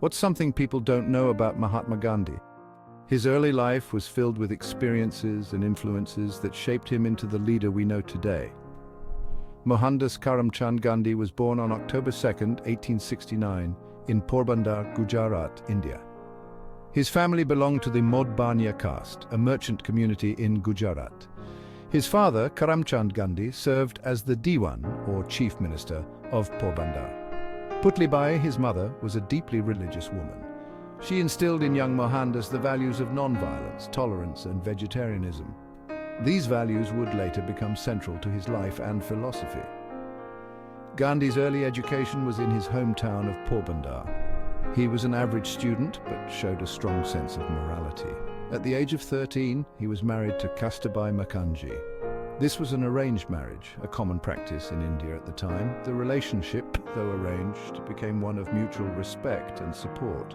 What's something people don't know about Mahatma Gandhi? His early life was filled with experiences and influences that shaped him into the leader we know today. Mohandas Karamchand Gandhi was born on October 2, 1869, in Porbandar, Gujarat, India. His family belonged to the Modbanya caste, a merchant community in Gujarat. His father, Karamchand Gandhi, served as the Diwan, or chief minister, of Porbandar. Putlibai, his mother, was a deeply religious woman. She instilled in young Mohandas the values of non-violence, tolerance, and vegetarianism. These values would later become central to his life and philosophy. Gandhi's early education was in his hometown of Porbandar. He was an average student, but showed a strong sense of morality. At the age of 13, he was married to Kastabai Mukherjee. This was an arranged marriage, a common practice in India at the time. The relationship, though arranged, became one of mutual respect and support.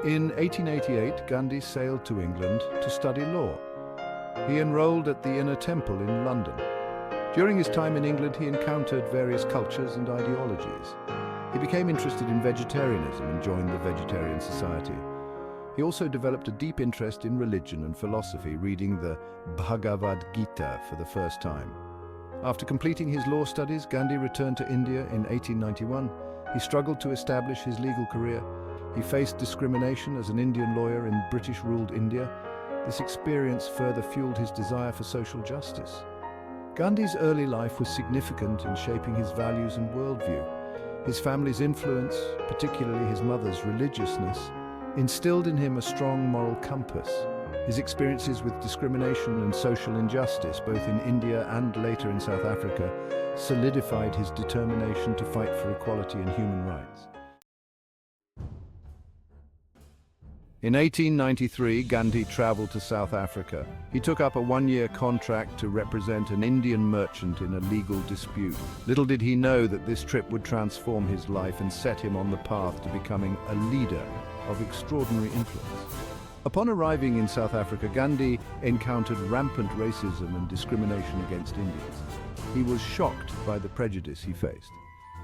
In 1888, Gandhi sailed to England to study law. He enrolled at the Inner Temple in London. During his time in England, he encountered various cultures and ideologies. He became interested in vegetarianism and joined the Vegetarian Society. He also developed a deep interest in religion and philosophy, reading the Bhagavad Gita for the first time. After completing his law studies, Gandhi returned to India in 1891. He struggled to establish his legal career. He faced discrimination as an Indian lawyer in British-ruled India. This experience further fueled his desire for social justice. Gandhi's early life was significant in shaping his values and worldview. His family's influence, particularly his mother's religiousness, instilled in him a strong moral compass. His experiences with discrimination and social injustice, both in India and later in South Africa, solidified his determination to fight for equality and human rights. In 1893, Gandhi traveled to South Africa. He took up a one-year contract to represent an Indian merchant in a legal dispute. Little did he know that this trip would transform his life and set him on the path to becoming a leader of extraordinary influence. Upon arriving in South Africa, Gandhi encountered rampant racism and discrimination against Indians. He was shocked by the prejudice he faced.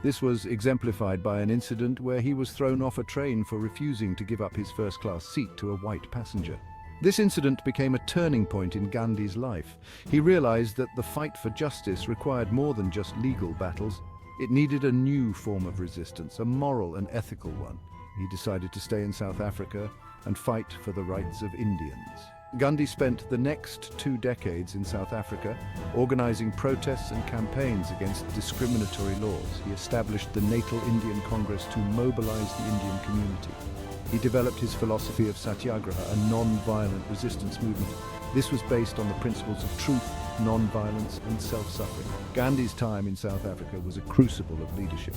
This was exemplified by an incident where he was thrown off a train for refusing to give up his first-class seat to a white passenger. This incident became a turning point in Gandhi's life. He realized that the fight for justice required more than just legal battles. It needed a new form of resistance, a moral and ethical one. He decided to stay in South Africa and fight for the rights of Indians. Gandhi spent the next 2 decades in South Africa, organizing protests and campaigns against discriminatory laws. He established the Natal Indian Congress to mobilize the Indian community. He developed his philosophy of Satyagraha, a non-violent resistance movement. This was based on the principles of truth, non-violence, and self-suffering. Gandhi's time in South Africa was a crucible of leadership.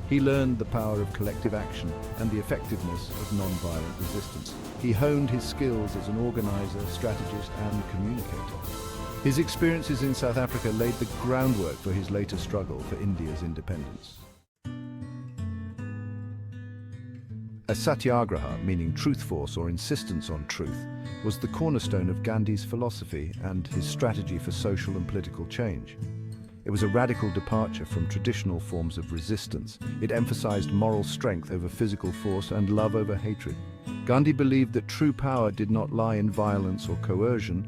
He learned the power of collective action and the effectiveness of non-violent resistance. He honed his skills as an organizer, strategist, and communicator. His experiences in South Africa laid the groundwork for his later struggle for India's independence. A satyagraha, meaning truth force or insistence on truth, was the cornerstone of Gandhi's philosophy and his strategy for social and political change. It was a radical departure from traditional forms of resistance. It emphasized moral strength over physical force and love over hatred. Gandhi believed that true power did not lie in violence or coercion,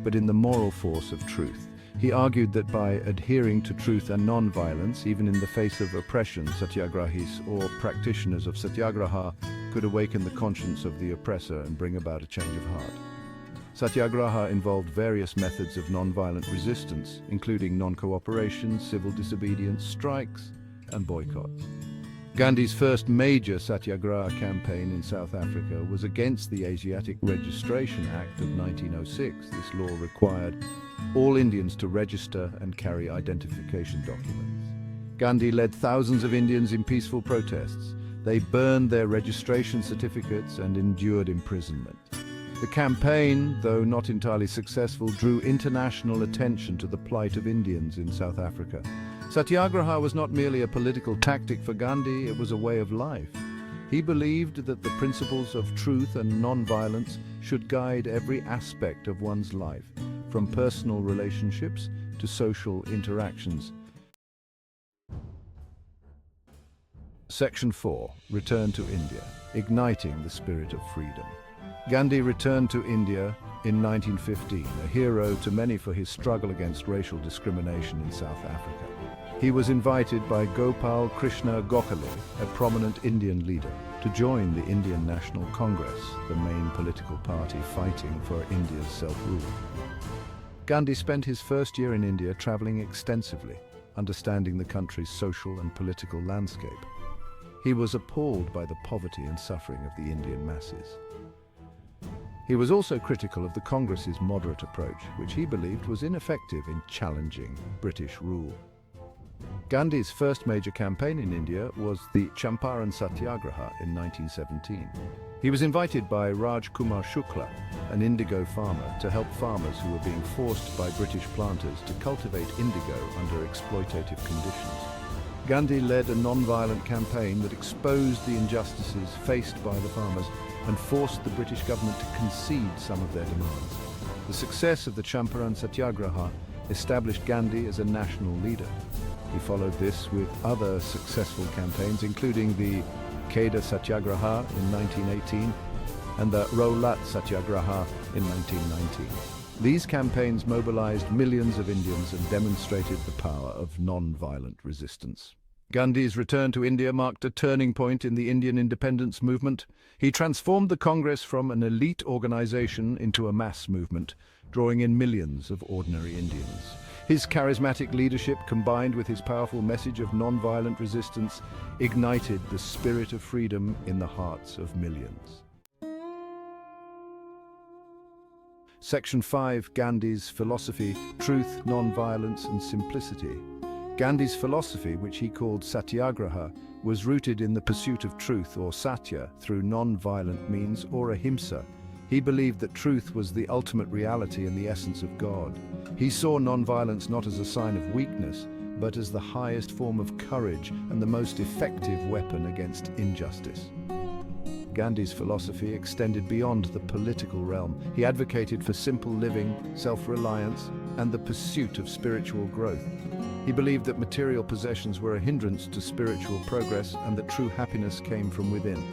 but in the moral force of truth. He argued that by adhering to truth and non-violence, even in the face of oppression, satyagrahis, or practitioners of Satyagraha, could awaken the conscience of the oppressor and bring about a change of heart. Satyagraha involved various methods of non-violent resistance, including non-cooperation, civil disobedience, strikes, and boycotts. Gandhi's first major Satyagraha campaign in South Africa was against the Asiatic Registration Act of 1906. This law required all Indians to register and carry identification documents. Gandhi led thousands of Indians in peaceful protests. They burned their registration certificates and endured imprisonment. The campaign, though not entirely successful, drew international attention to the plight of Indians in South Africa. Satyagraha was not merely a political tactic for Gandhi, it was a way of life. He believed that the principles of truth and non-violence should guide every aspect of one's life, from personal relationships to social interactions. Section 4. Return to India, igniting the spirit of freedom. Gandhi returned to India in 1915, a hero to many for his struggle against racial discrimination in South Africa. He was invited by Gopal Krishna Gokhale, a prominent Indian leader, to join the Indian National Congress, the main political party fighting for India's self-rule. Gandhi spent his first year in India traveling extensively, understanding the country's social and political landscape. He was appalled by the poverty and suffering of the Indian masses. He was also critical of the Congress's moderate approach, which he believed was ineffective in challenging British rule. Gandhi's first major campaign in India was the Champaran Satyagraha in 1917. He was invited by Raj Kumar Shukla, an indigo farmer, to help farmers who were being forced by British planters to cultivate indigo under exploitative conditions. Gandhi led a non-violent campaign that exposed the injustices faced by the farmers and forced the British government to concede some of their demands. The success of the Champaran Satyagraha established Gandhi as a national leader. He followed this with other successful campaigns, including the Kheda Satyagraha in 1918 and the Rowlatt Satyagraha in 1919. These campaigns mobilized millions of Indians and demonstrated the power of non-violent resistance. Gandhi's return to India marked a turning point in the Indian independence movement. He transformed the Congress from an elite organization into a mass movement, drawing in millions of ordinary Indians. His charismatic leadership, combined with his powerful message of non-violent resistance, ignited the spirit of freedom in the hearts of millions. Section 5. Gandhi's philosophy: truth, non-violence and simplicity. Gandhi's philosophy, which he called Satyagraha, was rooted in the pursuit of truth, or satya, through non-violent means, or ahimsa. He believed that truth was the ultimate reality and the essence of God. He saw non-violence not as a sign of weakness, but as the highest form of courage and the most effective weapon against injustice. Gandhi's philosophy extended beyond the political realm. He advocated for simple living, self-reliance, and the pursuit of spiritual growth. He believed that material possessions were a hindrance to spiritual progress and that true happiness came from within.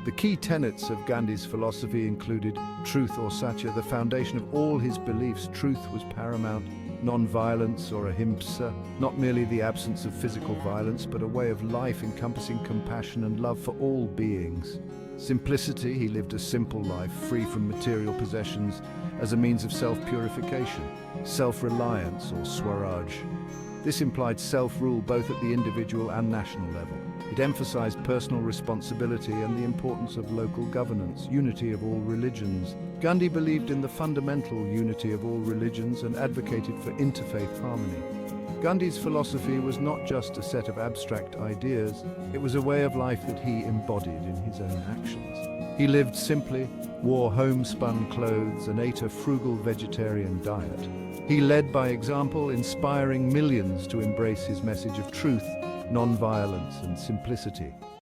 The key tenets of Gandhi's philosophy included truth or satya, the foundation of all his beliefs. Truth was paramount, non-violence or ahimsa, not merely the absence of physical violence, but a way of life encompassing compassion and love for all beings. Simplicity: he lived a simple life, free from material possessions, as a means of self-purification. Self-reliance, or swaraj. This implied self-rule both at the individual and national level. It emphasized personal responsibility and the importance of local governance. Unity of all religions. Gandhi believed in the fundamental unity of all religions and advocated for interfaith harmony. Gandhi's philosophy was not just a set of abstract ideas, it was a way of life that he embodied in his own actions. He lived simply, wore homespun clothes, and ate a frugal vegetarian diet. He led by example, inspiring millions to embrace his message of truth, non-violence and simplicity.